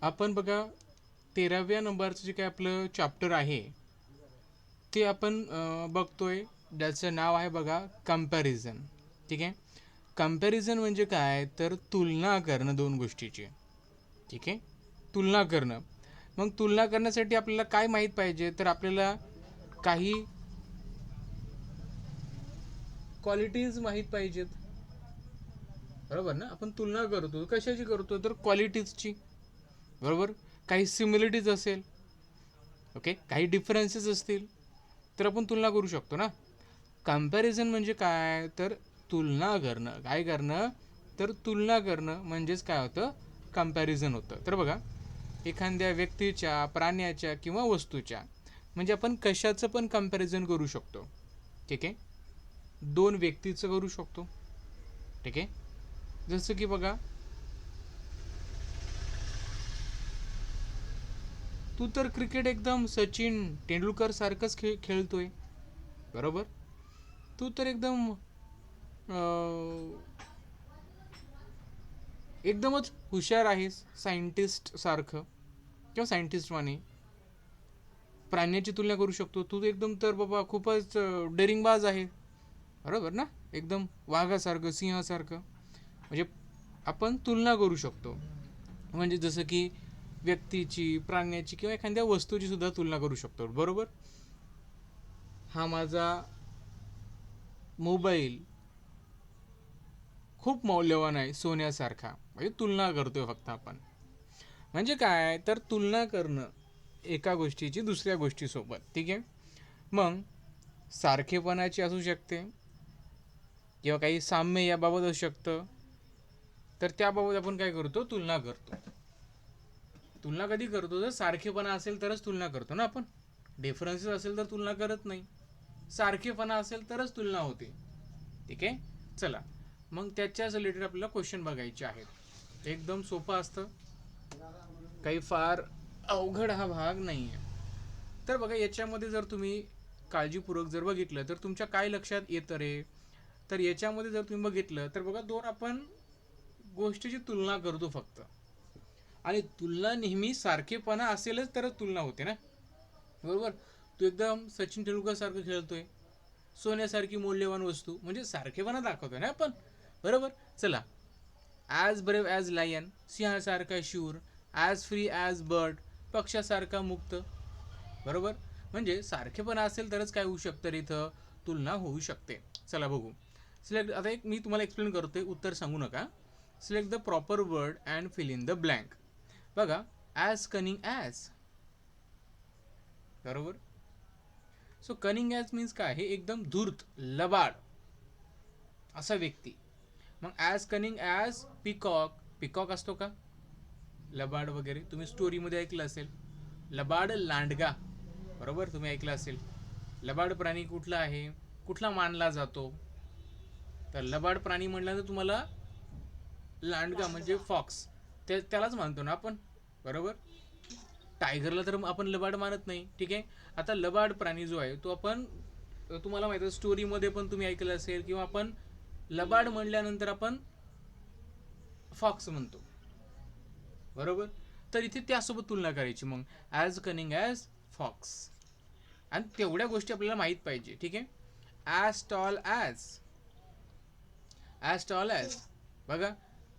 आपण बघा 13व्या नंबरचं जे काय आपलं चॅप्टर आहे ते आपण बघतोय. ज्याचं नाव आहे बघा कंपॅरिझन. ठीक आहे. कंपॅरिझन म्हणजे काय तर तुलना करणं दोन गोष्टीची. ठीक आहे. तुलना करणं. मग तुलना करण्यासाठी आपल्याला काय माहीत पाहिजे तर आपल्याला काही क्वालिटीज माहीत पाहिजेत. बरोबर ना. आपण तुलना करतो कशाची करतो तर क्वालिटीजची. बरोबर. काही सिमिलरिटीज असेल, ओके, काही डिफरन्सेस असतील तर आपण तुलना करू शकतो ना. कंपॅरिझन म्हणजे काय तर तुलना करणं. काय करणं तर तुलना करणं म्हणजेच काय होतं कंपॅरिझन होतं. तर बघा एखाद्या व्यक्तीच्या, प्राण्याच्या किंवा वस्तूच्या म्हणजे आपण कशाचं पण कंपॅरिझन करू शकतो. ठीक आहे. दोन व्यक्तीचं करू शकतो. ठीक आहे. जसं की बघा तू तर क्रिकेट एकदम सचिन तेंडुलकर सारखंच खेळतोय. बरोबर. तू तर एकदमच हुशार आहेस सायंटिस्ट सारखं किंवा सायंटिस्ट वाणी. प्राण्याची तुलना करू शकतो. तू एकदम तर बाबा खूपच डेरिंगबाज आहे. बरोबर ना. एकदम वाघासारखं, सिंहासारखं. म्हणजे आपण तुलना करू शकतो. म्हणजे जसं की व्यक्तीची, प्राण्याची किंवा एखाद्या वस्तूची सुद्धा तुलना करू शकतो. बरोबर. हा माझा मोबाईल खूप मौल्यवान आहे सोन्यासारखा. म्हणजे तुलना करतोय फक्त आपण. म्हणजे काय तर तुलना करणं एका गोष्टीची दुसऱ्या गोष्टीसोबत. ठीक आहे. मग सारखेपणाची असू शकते किंवा काही साम्य याबाबत असू शकतं. तर त्याबाबत आपण काय करतो तुलना करतो. तुलना कधी करतो जर सारखेपणा असेल तरच तुलना करतो ना आपण. डिफरन्सेस असेल तर तुलना करत नाही. सारखेपणा असेल तरच तुलना होते. ठीक आहे. चला मग त्याच्याच रिलेटेड आपल्याला क्वेश्चन बघायचे आहेत. एकदम सोपं असतं, काही फार अवघड हा भाग नाही आहे. तर बघा याच्यामध्ये जर तुम्ही काळजीपूर्वक जर बघितलं तर तुमच्या काय लक्षात येतं रे तर याच्यामध्ये जर तुम्ही बघितलं तर बघा दोन आपण गोष्टीची तुलना करतो फक्त. आणि तुलना नेहमी सारखेपणा असेलच तरच तुलना होते ना. बरोबर. तू एकदम सचिन तेंडुलकर सारखं खेळतोय, सोन्यासारखी मौल्यवान वस्तू म्हणजे सारखेपणा दाखवतोय ना आपण. बरोबर. चला ॲज ब्रेव ॲज लायन, सिंहासारखा शूर, ॲज फ्री ॲज बर्ड, पक्षासारखा मुक्त. बरोबर. म्हणजे सारखेपणा असेल तरच काय होऊ शकतं रे इथं तुलना होऊ शकते. चला बघू. सिलेक्ट आता एक मी तुम्हाला एक्सप्लेन करतोय, उत्तर सांगू नका. Select the proper word and fill in the blank. बघा ॲज कनिंग ॲज. बरोबर. सो कनिंग ॲज मीन्स काय हे एकदम धूर्त लबाड असा व्यक्ती. मग as cunning as peacock. Peacock असतो का लबाड वगैरे, तुम्ही स्टोरीमध्ये ऐकलं असेल. लबाड लांडगा. बरोबर. तुम्ही ऐकलं असेल. लबाड प्राणी कुठला आहे, कुठला मानला जातो तर लबाड प्राणी म्हटल्यानंतर तुम्हाला लांडगा म्हणजे फॉक्स त्यालाच मानतो ना आपण. बरोबर. टायगरला तर आपण लबाड मानत नाही. ठीक आहे. आता लबाड प्राणी जो आहे तो आपण तुम्हाला माहिती आहे स्टोरीमध्ये पण तुम्ही ऐकलं असेल किंवा आपण लबाड म्हणल्यानंतर आपण फॉक्स म्हणतो. बरोबर. तर इथे त्यासोबत तुलना करायची मग ॲज कनिंग ॲज फॉक्स. आणि तेवढ्या गोष्टी आपल्याला माहीत पाहिजे. ठीक आहे. As tall as. As tall as. बघा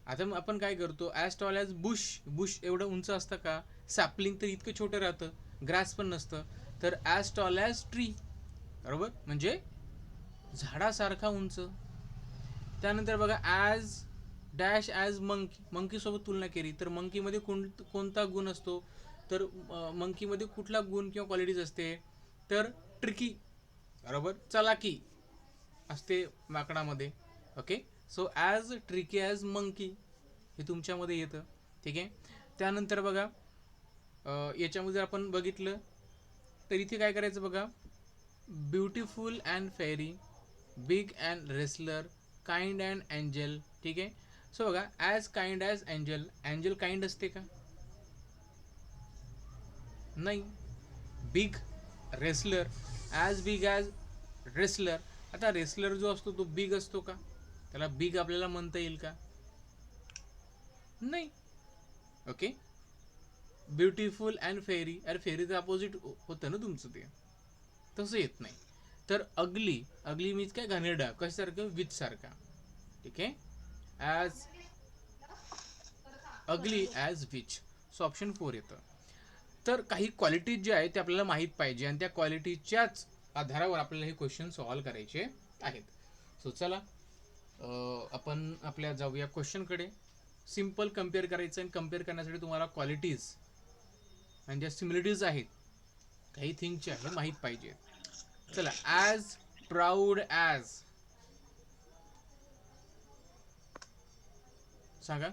आता आपण काय करतो as tall as bush. Bush एवढं उंच असतं का. सॅपलिंग तर इतकं छोटं राहतं, ग्रास पण नसतं. तर ॲज टॉल ॲज ट्री. बरोबर. म्हणजे झाडासारखा उंच. त्यानंतर बघा ॲज डॅश ॲज मंकी. मंकीसोबत तुलना केली तर मंकीमध्ये कोणता गुण असतो तर मंकीमध्ये कुठला गुण किंवा क्वालिटीज असते तर ट्रिकी. बरोबर. चलाकी असते माकडामध्ये. Okay. So as tricky as monkey हे तुमच्यामध्ये येतं. ठीक आहे. त्यानंतर बघा याच्यामध्ये जर आपण बघितलं तर इथे काय करायचं बघा beautiful and fairy, big and wrestler, kind and angel. ठीक आहे. सो बघा as kind as angel. Angel kind असते का नाही. Big wrestler as big as wrestler. आता रेसलर जो असतो तो बिग असतो का, त्याला बिग आपल्याला म्हणता येईल का नाही. ओके. ब्युटिफुल अँड फेरी, अरे फेरीचं अपोजिट होतं ना तुमचं ते, तसं येत नाही. तर अगली, अगली मीन्स काय, घाणेरडा, कशासारखं, विच सारखा. ठीक आहे, as ugly as which. So option 4 येतं. तर काही क्वालिटीज जे आहेत ते आपल्याला माहीत पाहिजे आणि त्या क्वालिटीच्याच आधारावर आपल्याला हे क्वेश्चन सॉल्व करायचे आहेत. सो चला आपण आपल्या जाऊया क्वेश्चनकडे. सिम्पल कम्पेअर करायचं आणि कम्पेअर करण्यासाठी तुम्हाला क्वालिटीज आणि ज्या सिमिलिटीज आहेत काही थिंगचे आहे माहीत पाहिजे. चला, ॲज प्राऊड ॲज सांगा.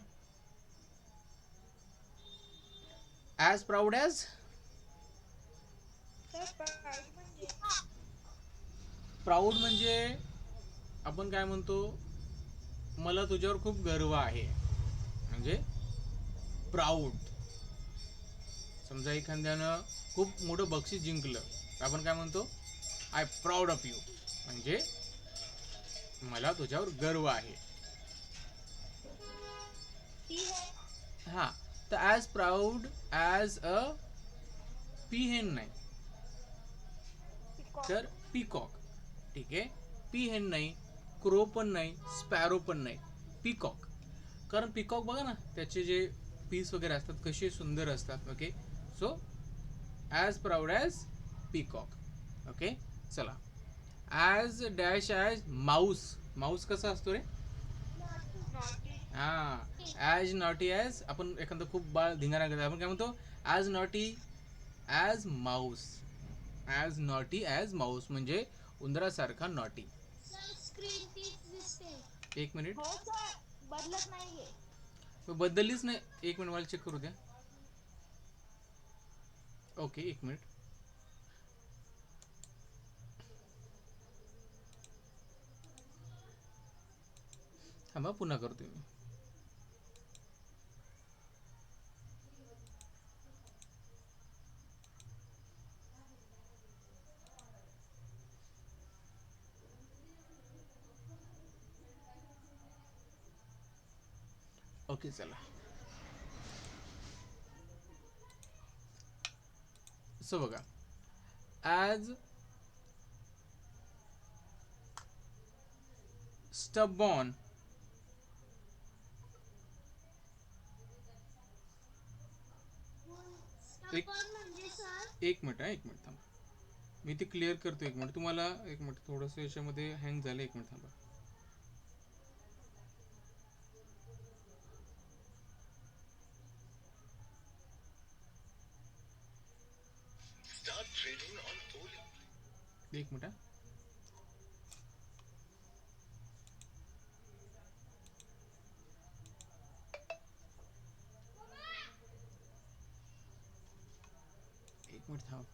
ॲज प्राऊड ॲज, प्राऊड म्हणजे आपण काय म्हणतो, मला तुझ्यावर खूप गर्व आहे, म्हणजे प्राऊड. समजा एखाद्यानं खूप मोठं बक्षीस जिंकलं, आपण काय म्हणतो, आय प्राऊड ऑफ यू, म्हणजे मला तुझ्यावर गर्व आहे. हां, तर as proud as a P हेन नाही, तर पीकॉक. ठीक आहे, पी हेन नाही, क्रो पण नाही, स्पॅरो पण नाही, पीकॉक. कारण पीकॉक बघा ना, त्याचे जे पीस वगैरे असतात कसे सुंदर असतात. Okay, so as proud as peacock. Okay, चला, as dash as mouse. Mouse कसा असतो रे? हां, ॲज नॉटी ॲज, आपण एखादं खूप बाळ धिंगाणा करतो, आपण काय म्हणतो, as naughty as Mouse. As naughty as Mouse म्हणजे उंदरासारखा नॉटी. एक मिनिट, बदलत नाहीये. बदललीच नाही. एक मिनिट मला चेक करू द्या. ओके, एक मिनिट. थांबा, पुन्हा करतो मी. ओके, चला. सो बघा, ॲज स्टबॉर्न. एक एक मिनिट, एक मिनिट थांबा, मी ते क्लिअर करतो. एक मिनिट तुम्हाला, एक मिनिट, थोडंसं याच्यामध्ये हँग झालं. एक मिनिट थांबा. एक मिनिट. एक मिनिट थांबा फक्त.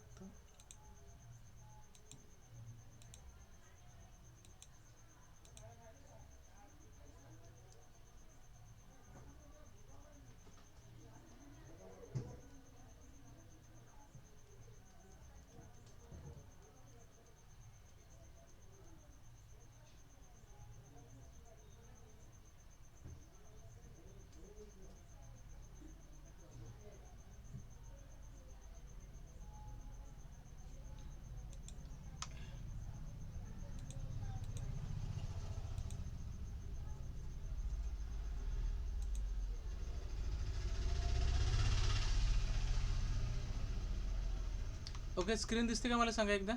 ओके, स्क्रीन दिसते का मला सांगा एकदा.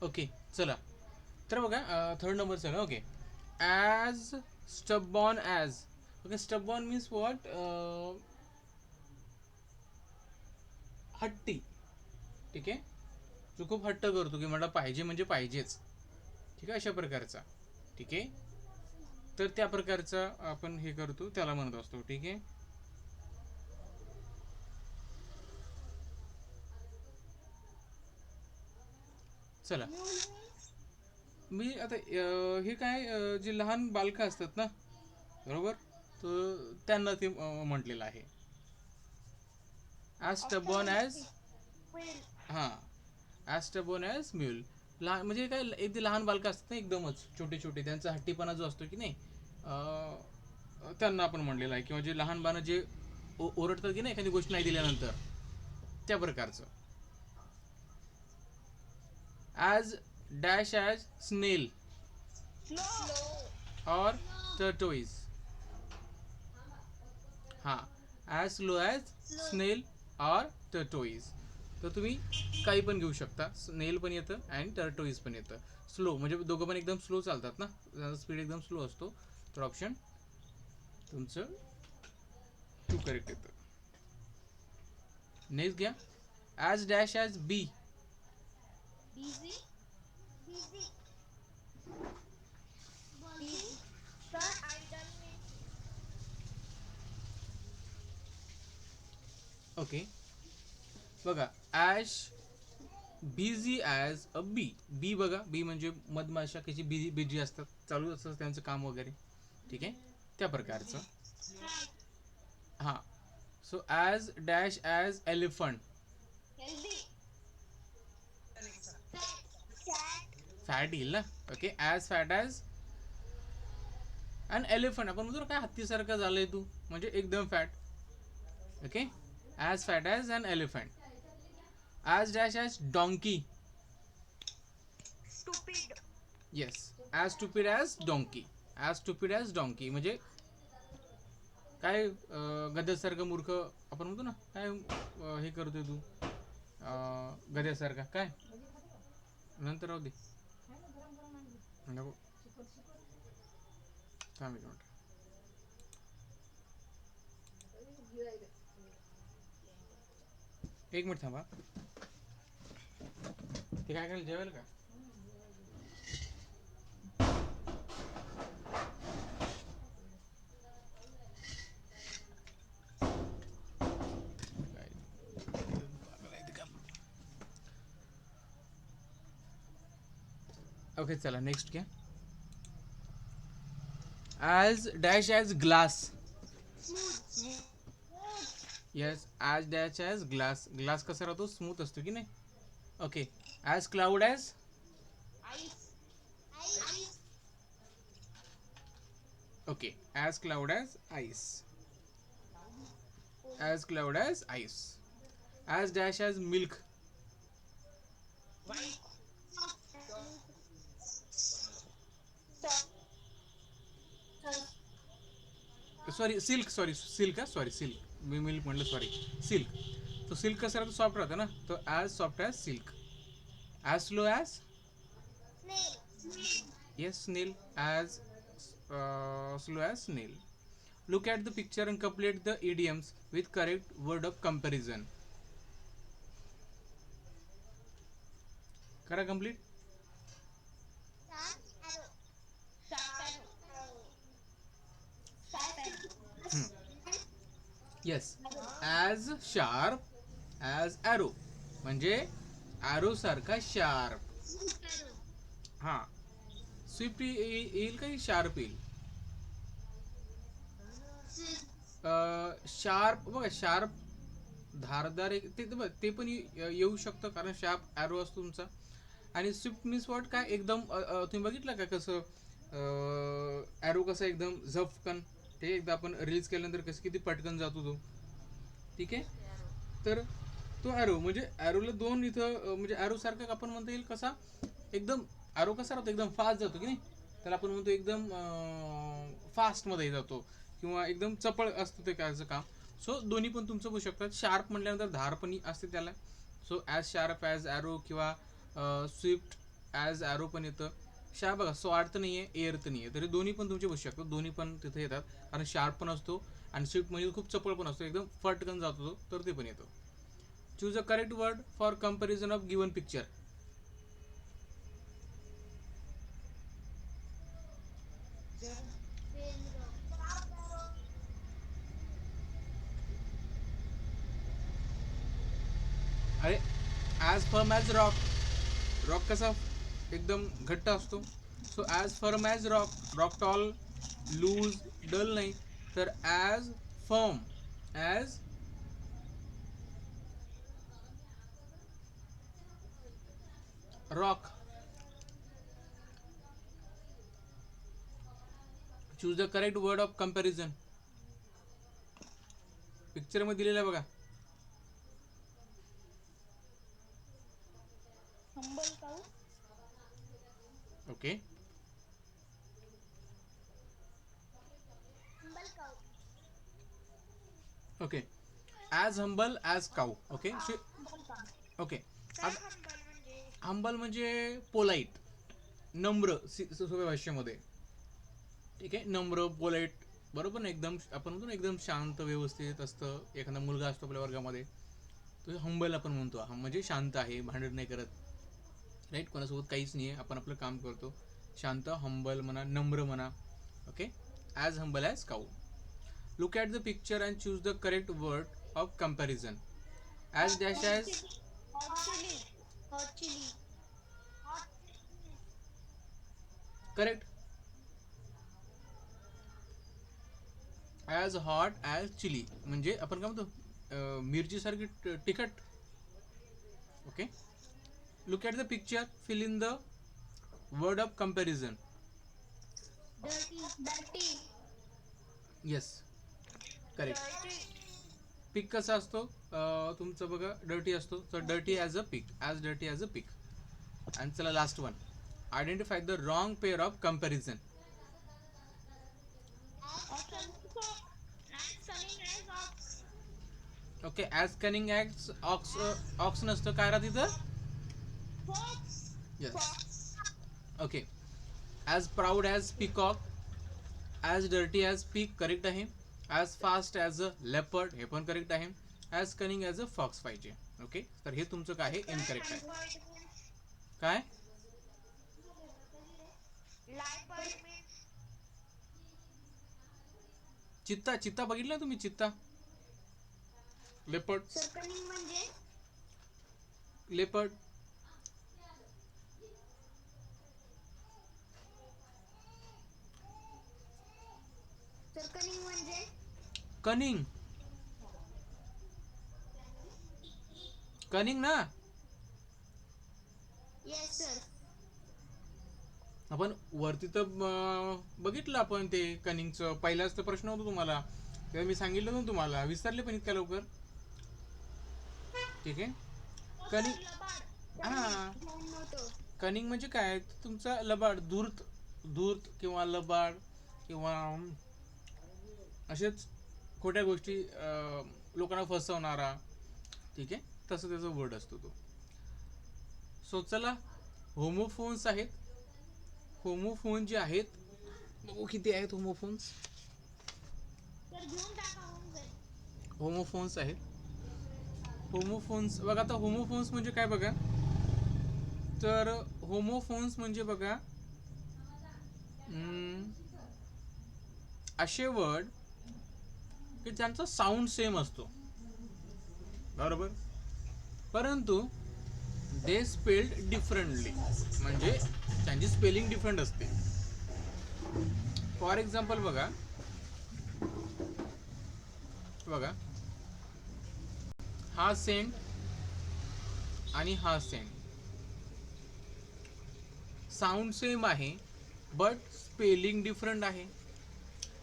ओके, चला. तर बघा, थर्ड नंबर चला. Okay, as stubborn as. Okay, stubborn means what, हट्टी. ठीक आहे, जो खूप हट्ट करतो की मला पाहिजे म्हणजे पाहिजेच. ठीक आहे, अशा प्रकारचा. ठीक आहे, तर त्या प्रकारचा आपण हे करतो, त्याला म्हणत असतो. ठीक आहे, चला. मी आता हे काय, जे लहान बालकं असतात ना, बरोबर, तर त्यांना ते म्हटलेलं आहे, ॲज स्टबॉर्न ॲज. हां, ॲज स्टबॉर्न ॲज म्यूल. लहान म्हणजे काय, एक ते लहान बालकं असतात ना, एकदमच छोटे छोटे, त्यांचा हट्टीपणा जो असतो की नाही, त्यांना आपण म्हणलेलं आहे, किंवा जे लहान बाळं जे ओरडतात की नाही एखादी गोष्ट नाही दिल्यानंतर, त्या प्रकारचं. ॲज डॅश ॲज स्नेल और टर्टोइज. हां, ॲज स्लो ॲज स्नेल और टर्टोइज. तर तुम्ही काही पण घेऊ शकता. स्नेल पण येतं आणि टर्टोइज पण येतं. स्लो म्हणजे दोघं पण एकदम स्लो चालतात ना, स्पीड एकदम स्लो असतो. तर ऑप्शन तुमचं टू करेक्ट येतं. नेक्स्ट घ्या. As dash as bee. Busy busy busy sir idle means okay, बघा as busy as a bee. Bee बघा, बी म्हणजे मधमाशा कशी बिझी बिझी असतात, चालू असतं त्यांचं काम वगैरे. ठीक आहे, त्या प्रकारचं. हां, so as dash as elephant. Healthy fat fat येईल ना. Okay, as fat as and elephant. आपण म्हणतो ना काय हत्तीसारखं झालंय तू, म्हणजे एकदम fat. Okay, as fat as an elephant. As dash as donkey. Stupid yes, as stupid as donkey. As stupid as donkey म्हणजे काय गध्यासारखं मूर्ख आपण म्हणतो ना, काय हे करतोय तू गध्यासारखा काय, नंतर राहू दे. नको, थांब एक मिनिट. एक मिनिट थांबा. ते काय करायला जेवायला का? ओके चला नेक्स्ट घ्या. As dash as glass. Yes, as dash as glass. Glass कसा राहतो, स्मूथ असतो की नाही. Okay, as cloud as. Ice ice okay, as cloud as ice. As cloud as ice. As dash as milk. Sorry silk, sorry silk, हा sorry silk, मी milk म्हटलं, sorry silk. तो silk कसं राहतो, सॉफ्ट राहतं ना, तो as soft as silk. As slow as. स्नेल yes, स्नेल. As slow as snail. Look at the picture and complete the idioms with correct word of comparison. करा complete. Yes, as sharp as arrow म्हणजे arrow सारखा sharp. हां, swift येईल का sharp येईल. Sharp बघा, शार्प धारदार ते पण येऊ शकतं, कारण शार्प ॲरो असतो तुमचा. आणि स्विफ्ट मीन्स वॉट काय, एकदम तुम्ही बघितलं का कसं ॲरो कसं एकदम झपकन. ते एकदा आपण रील्स केल्यानंतर कसं किती पटकन जातो तो. ठीक आहे, तर तो ॲरो म्हणजे ॲरोला दोन इथं म्हणजे ॲरो सारखं आपण म्हणता येईल कसा, एकदम ॲरो कसा राहतो एकदम फास्ट जातो की नाही, त्याला आपण म्हणतो एकदम फास्टमध्ये जातो, किंवा एकदम चपळ असतं ते कायचं काम. सो दोन्ही पण तुमचं होऊ शकतात. शार्प म्हटल्यानंतर धार पण असते त्याला. So as sharp as arrow, किंवा स्विफ्ट ॲज ॲरो पण येतं. बघा, स्वाड तर नाही आहे, एअर तर नाही आहे, तरी दोन्ही पण तुमचे होऊ शकतात. दोन्ही पण तिथे येतात, कारण शार्प पण असतो आणि स्विफ्ट म्हणजे खूप चपळ पण असतो, एकदम फटकन जातो तो, तर ते पण येतो. Choose a correct word for comparison of given picture. अरे, as firm as rock. Rock कसा एकदम घट्ट असतो. So as firm as rock. Rock tall, loose, dull नाही. तर as firm as rock. Choose the correct word of comparison. Picture मध्ये दिलेलं आहे बघा. humble cow. Okay. Humble cow. Okay. As humble as cow. Okay. Humble cow. Okay. Sir, humble म्हणजे humble म्हणजे polite, नम्र सोप्या भाषेमध्ये. ठीक आहे. नम्र, पोलाईट, बरोबर ना. एकदम आपण म्हणतो ना एकदम शांत व्यवस्थित असतं. एखादा मुलगा असतो आपल्या वर्गामध्ये, तो हंबल आपण म्हणतो. म्हणजे शांत आहे, भांडण नाही करत, राईट. कोणासोबत काहीच नाही आहे, आपण आपलं काम करतो. शांत, हंबल म्हणा, नम्र म्हणा. Okay. As humble as cow. Look at the picture and choose the correct word of comparison. As dash as. hot chili. Hot chili. Hot. Correct. As hot as chili म्हणजे आपण काय म्हणतो, मिरचीसारखी तिखट. Okay. Look at the picture, fill in the word of comparison. Dirty. Dirty. Yes, correct. Dirty. Pig कसा असतो तुमचं बघा, डर्टी असतो. तर dirty as a pig, as dirty as a pick. आणि चला last one, identify the wrong pair of comparison. Okay. As cunning as ox. Ox नसतं, काय राहत तिथं. Yes. Okay. As proud as peacock. As dirty as pig, correct आहे. As fast as a leopard, हे पण correct आहे. As cunning as a fox पाहिजे. Okay. तर हे तुमचं काय आहे, इनकरेक्ट आहे. काय. चित्ता. चित्ता बघितलं तुम्ही, चित्ता. लेपर्ड. सरकनिंग म्हणजे लेपर्ड. सरकनिंग म्हणजे कनिंग. कनिंग ना. Yes sir. आपण वरती तर बघितलं आपण ते कनिंगचं. पहिलाच तर प्रश्न होता तुम्हाला, तेव्हा मी सांगितलं होतं तुम्हाला. विसरले पण इतक्या लवकर. ठीक आहे. कनिंग. हा, कनिंग म्हणजे काय, तुमचा लबाड, धूर्त. धूर्त किंवा लबाड किंवा असेच खोट्या गोष्टी, लोकांना फसवणारा. ठीक आहे. तसं त्याचा वर्ड असतो तो. सो चला, होमोफोन्स आहेत. होमोफोन जे आहेत, बघू किती आहेत होमोफोन्स. तर घेऊन टाका होऊन जाईल. होमोफोन्स आहेत. होमोफोन्स बघा. आता होमोफोन्स म्हणजे काय बघा, तर होमोफोन्स म्हणजे बघा असे वर्ड की त्यांचा साऊंड सेम असतो, बरोबर, परंतु दे स्पेल्ड डिफरंटली, म्हणजे त्यांची स्पेलिंग डिफरंट असते. फॉर एक्झाम्पल बघा, हा सेंट आणि हा सेंट साऊंड सेम आहे, बट स्पेलिंग डिफरंट आहे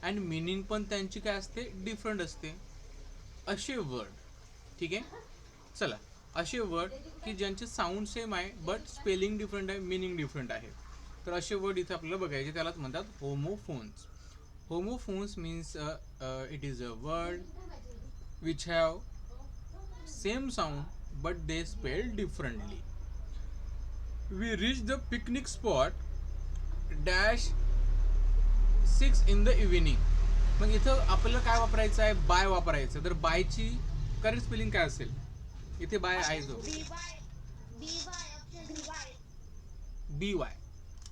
अँड मिनिंग पण त्यांची काय असते, डिफरंट असते. असे वर्ड, ठीक आहे. चला, असे वर्ड की ज्यांचे साऊंड सेम आहे बट स्पेलिंग डिफरंट आहे, मिनिंग डिफरंट आहे, तर असे वर्ड इथे आपल्याला बघायचे. त्यालाच म्हणतात homophones. Homophones means it is a word which have same sound but they spell differently. We reached the picnic spot dash 6 in the evening. मग इथं आपल्याला काय वापरायचं आहे, बाय वापरायचं. तर बायची करेक्ट स्पेलिंग काय असेल, इथे बाय आहे जो बी वाय.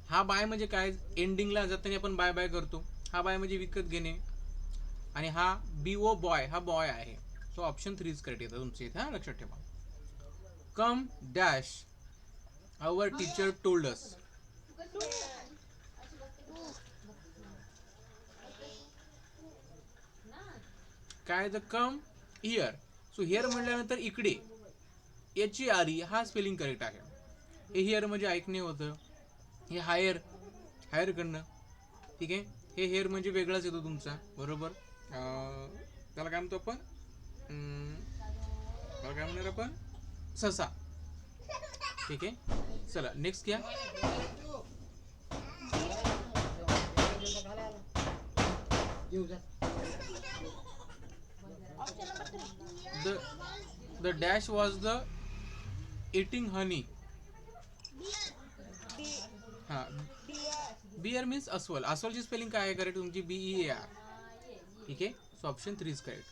हा बाय म्हणजे काय, एंडिंगला जाताना आपण बाय बाय करतो. हा बाय म्हणजे विकत घेणे. आणि हा बी ओ बॉय, हा बॉय आहे. सो ऑप्शन 3 इज करेक्ट येतं तुमच्या इथे. हा, लक्षात ठेवा. कम डॅश आवर टीचर टोल्ड अस. काय, the come here. So here म्हटल्यानंतर इकडे, याची आरी, हा स्पेलिंग करेक्ट आहे. हे हिअर म्हणजे ऐकणे होतं, हे हायर, हायर कडनं, ठीक आहे. हे हेअर म्हणजे वेगळाच येतो तुमचा, बरोबर. त्याला काय म्हणतो आपण, त्याला काय म्हणणार आपण, ससा. ठीक आहे, चला नेक्स्ट घ्या. Option number 3. The the dash was the eating honey. हां, बियर मीन्स अस्वल. अस्वलची स्पेलिंग काय आहे करेक्ट तुमची, BEAR. ठीक आहे, so option 3 is correct.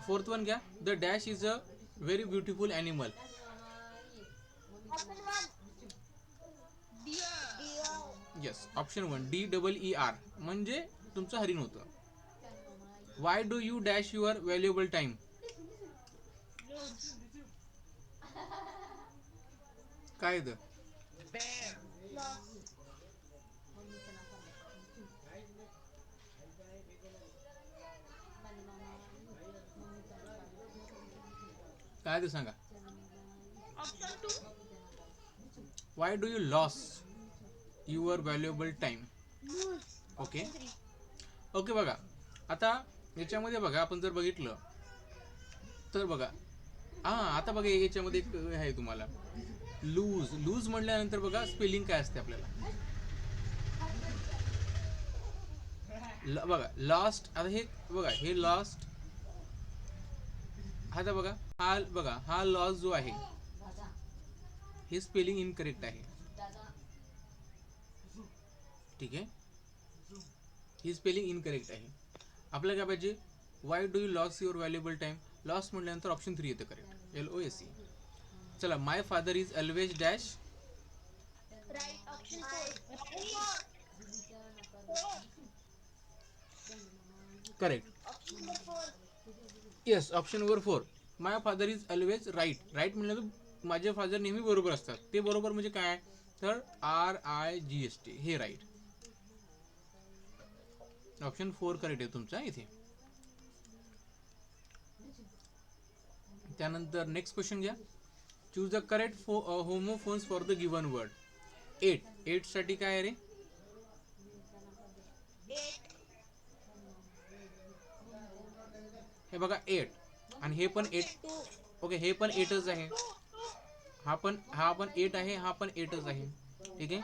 Fourth one घ्या. The dash is a very beautiful animal. Option 1. Deer. Yes, option 1 DEER म्हणजे तुमचं हरिण होतं. Why do you dash your valuable time. काय येतं, काय ते सांगा. Option 2. Why do you lose your valuable time. Loose. Okay okay, बघा आता याच्यामध्ये बघा, आपण जर बघितलं तर बघा, आता बघा याच्यामध्ये एक आहे तुम्हाला, लूज. लूज म्हटल्यानंतर बघा स्पेलिंग काय असते आपल्याला, बघा लॉस्ट. आता हे बघा, हे लॉस्ट. आता बघा हा लॉस जो आहे, हे स्पेलिंग इनकरेक्ट आहे. ठीक आहे, ही स्पेलिंग इनकरेक्ट आहे. आपल्याला काय पाहिजे, why do you lose your valuable time. Lose म्हटल्यानंतर ऑप्शन 3 येतं करेक्ट, LOSE. चला, my father is always dash. Right. Option 4. Correct. Option number 4. Yes, option वर 4. My father is always right. Right म्हटलं माझे फादर नेहमी बरोबर असतात. ते बरोबर म्हणजे काय, तर RIGST, हे राईट. ऑप्शन 4 करेक्ट आहे तुमचा इथे. त्यानंतर नेक्स्ट क्वेश्चन घ्या. Choose the correct homophones for the given word. 8 साठी काय आहे रे, 8. हे बघा 8, आणि हे पण 8. 2. ओके, हे पण 8च आहे. हा पण 8 आहे, हा पण 8च आहे. ठीक आहे,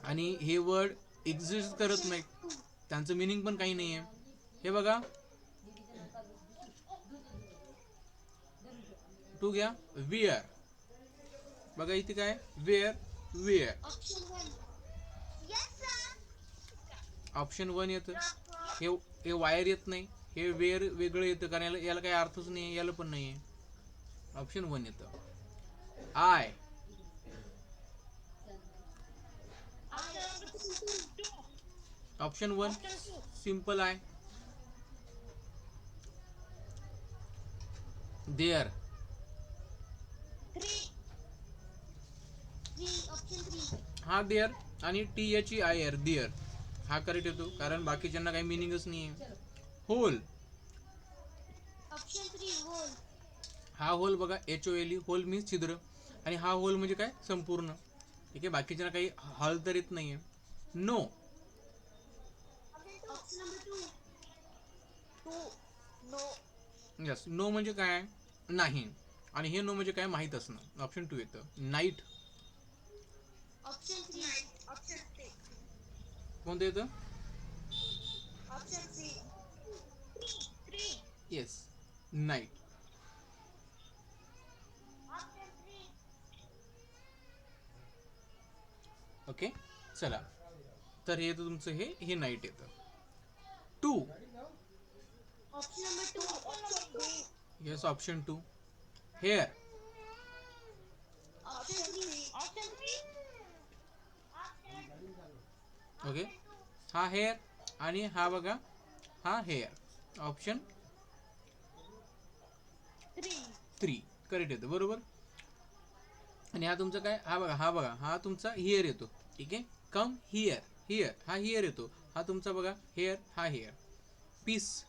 आणि हे वर्ड एक्झिस्ट करत नाही, त्यांचं मिनिंग पण काही नाही आहे. हे बघा 2 घ्या. वेअर. बघा इथे काय, wear. Option 1. Yes sir. Option 1 येतं. हे वायर येत नाही, हे वेअर वेगळं येतं, कारण याला काही अर्थच नाही, याला पण नाही आहे. ऑप्शन 1 येतं. आय. ऑप्शन 1 सिंपल आहे. देअर. 3. ऑप्शन 3. हा देअर, आणि THEIR, देअर, हा करेक्ट येतो, कारण बाकीच्यांना काही मिनिंगच नाही आहे. होल. ऑप्शन 3. होल. हा होल बघा, HOLE, होल मीन्स छिद्र, आणि हा होल म्हणजे काय, संपूर्ण. ठीक आहे, बाकीच्यांना काही हॉल तर येत नाहीये. No. Option number 2. No. Yes, no म्हणजे काय, नाही, आणि हे नो म्हणजे काय, माहीत असणं. ऑप्शन 2 येतं. नाईट. ऑप्शन 3. ऑप्शन 3. कोणतं येतं, option 3. Yes, night. Option 3. Okay, चला, तर हे तुमचं हे नाईट येतं. 2. Option number 2. Option 2. Yes, option 2. Hair. Option 3. Option 3. Okay, हा हेअर, आणि हा बघा, हा हेअर. ऑप्शन 3 करेक्ट येतं, बरोबर. आणि हा तुमचा काय, हा बघा हा तुमचा हिअर येतो. ठीक आहे, कम हिअर, हा हिअर येतो. हा तुमचा बघा हेअर, हा हेअर. पीस.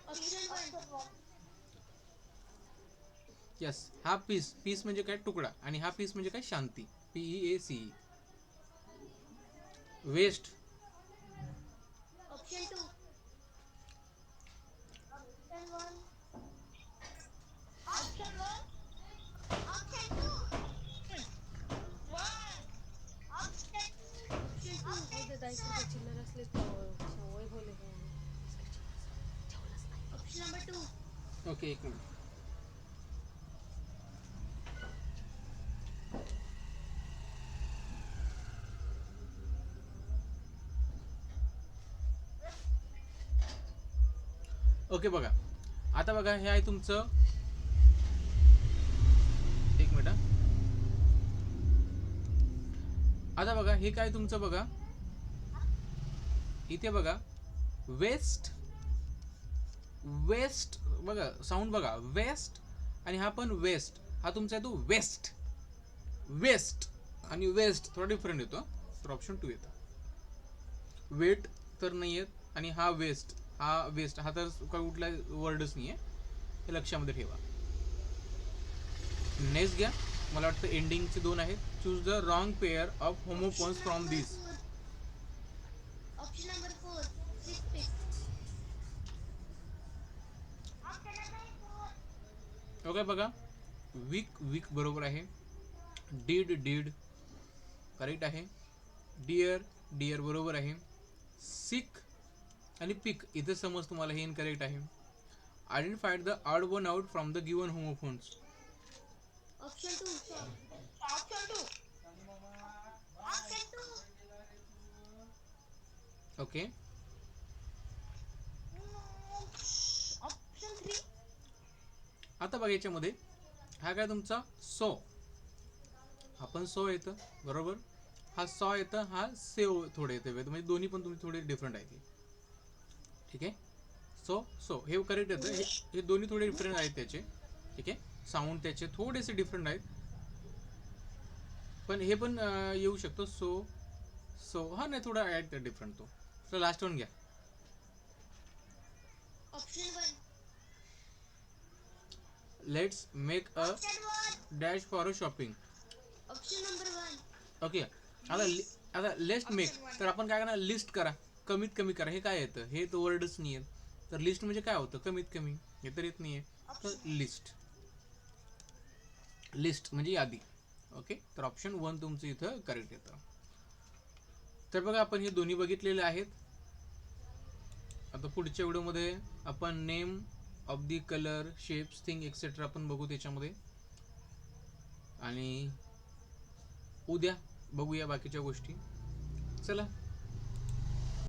ऑप्शन 1. यस, हा पीस म्हणजे काय, तुकडा, आणि हा पीस म्हणजे काय, शांती. PEACE. West. Option 2. Option 1. Option 1. Option 2. Option 2. चिल्लर असले सवय बोले ऑप्शन नंबर 2. ओके, एक मिनिट. ओके बघा, आता बघा हे आहे तुमचं, एक मिनिट हा. आता बघा हे काय तुमचं बघा, इथे बघा वेस्ट, वेस्ट बघा साऊंड बघा, वेस्ट आणि हा पण वेस्ट, हा तुमचा येतो वेस्ट, वेस्ट आणि वेस्ट थोडा डिफरंट येतो, तर ऑप्शन 2 येतं. वेट तर नाही येत आणि हा वेस्ट, हा वेस्ट हा तर कुठला वर्डच नाही आहे, हे लक्षामध्ये ठेवा. नेक्स्ट घ्या, मला वाटतं एंडिंगचे 2 आहेत. Choose the wrong pair of homophones from this. Option number 4. 6 pick. Okay बघा, वीक वीक बरोबर आहे, डीड डीड करेक्ट आहे, डिअर डिअर बरोबर आहे, सिक आणि पिक इथे समज तुम्हाला हे इनकरेक्ट आहे. Identified the odd one out from the given homophones. Option 2. Option 2. Option 2. Okay, option 3. आता बघा याच्यामध्ये हा काय तुमचा सो, हा पण सो येतं बरोबर, हा सॉ येतं, हा सेव थोडे येते, म्हणजे दोन्ही पण तुम्ही थोडे डिफरंट आहेत. ठीक आहे, सो सो हे करेक्ट येतं, हे दोन्ही थोडे डिफरंट आहेत त्याचे. ठीक आहे, साऊंड त्याचे थोडेसे डिफरंट आहेत, पण हे पण येऊ शकतो सो सो, हा नाही थोडा ॲड डिफरंट तो. तर लास्ट वन घ्या. Option 1. Let's make a option 1. Dash for a shopping. Option number 1. Okay, आता लेट्स मेक, तर आपण काय करणार, लिस्ट करा, कमीत कमी करा. हे काय येतं, हे तर वर्डच नाही आहेत, तर लिस्ट म्हणजे काय होतं, कमीत कमी, हे तर येत नाही आहे, तर लिस्ट, लिस्ट म्हणजे यादी. ओके, तर ऑप्शन 1 तुमचं इथं करेक्ट येतं. तर बघा आपण हे दोन्ही बघितलेले आहेत. आता पुढच्या व्हिडिओमध्ये आपण name of the colour, shapes, thing etcetera आपण बघू त्याच्यामध्ये, आणि उद्या बघूया बाकीच्या गोष्टी. चला.